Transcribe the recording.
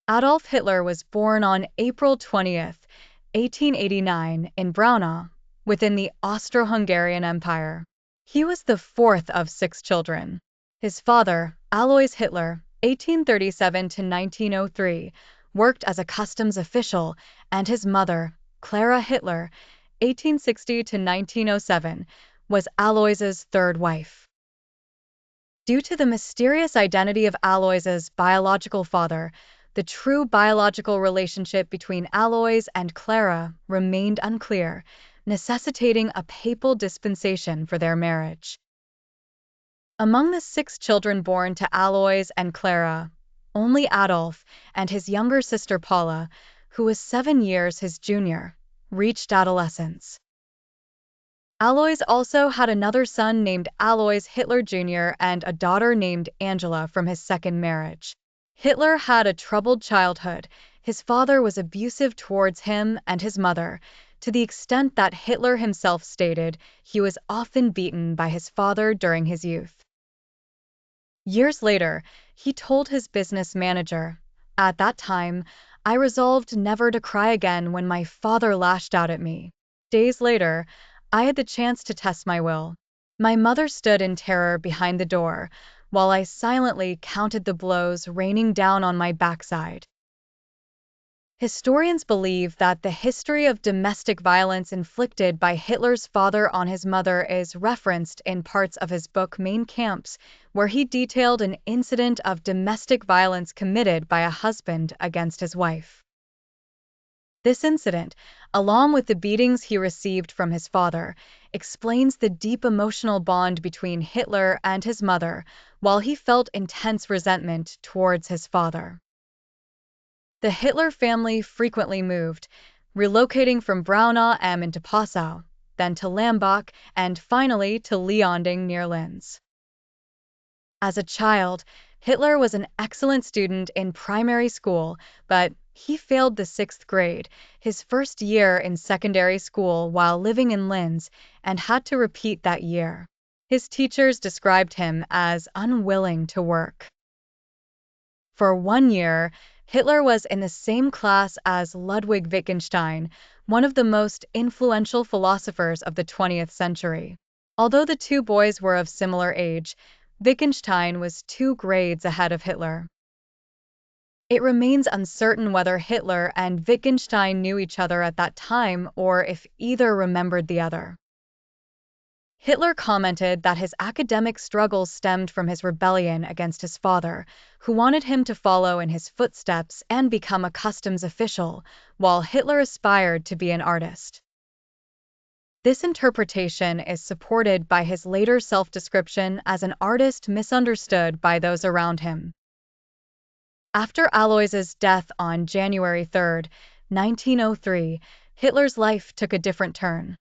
Adolf Hitler was born on April 20th, 1889, in Braunau, within the Austro-Hungarian Empire. He was the fourth of six children. His father, Alois Hitler, 1837 to 1903, worked as a customs official, and his mother, Clara Hitler, 1860 to 1907, was Alois's third wife. Due to the mysterious identity of Alois's biological father, the true biological relationship between Alois and Clara remained unclear, necessitating a papal dispensation for their marriage. Among the six children born to Alois and Clara, only Adolf and his younger sister Paula, who was 7 years his junior, reached adolescence. Alois also had another son named Alois Hitler Jr. and a daughter named Angela from his second marriage. Hitler had a troubled childhood. His father was abusive towards him and his mother, to the extent that Hitler himself stated he was often beaten by his father during his youth. Years later, he told his business manager, "At that time, I resolved never to cry again when my father lashed out at me." Days later, I had the chance to test my will. My mother stood in terror behind the door, while I silently counted the blows raining down on my backside. Historians believe that the history of domestic violence inflicted by Hitler's father on his mother is referenced in parts of his book Mein Kampf, where he detailed an incident of domestic violence committed by a husband against his wife. This incident, along with the beatings he received from his father, explains the deep emotional bond between Hitler and his mother, while he felt intense resentment towards his father. The Hitler family frequently moved, relocating from Braunau am Inn to Passau, then to Lambach, and finally to Leonding near Linz. As a child, Hitler was an excellent student in primary school, but he failed the 6th grade, his first year in secondary school while living in Linz, and had to repeat that year. His teachers described him as unwilling to work. For 1 year, Hitler was in the same class as Ludwig Wittgenstein, one of the most influential philosophers of the 20th century. Although the two boys were of similar age, Wittgenstein was 2 grades ahead of Hitler. It remains uncertain whether Hitler and Wittgenstein knew each other at that time or if either remembered the other. Hitler commented that his academic struggles stemmed from his rebellion against his father, who wanted him to follow in his footsteps and become a customs official, while Hitler aspired to be an artist. This interpretation is supported by his later self-description as an artist misunderstood by those around him. After Alois's death on January 3, 1903, Hitler's life took a different turn.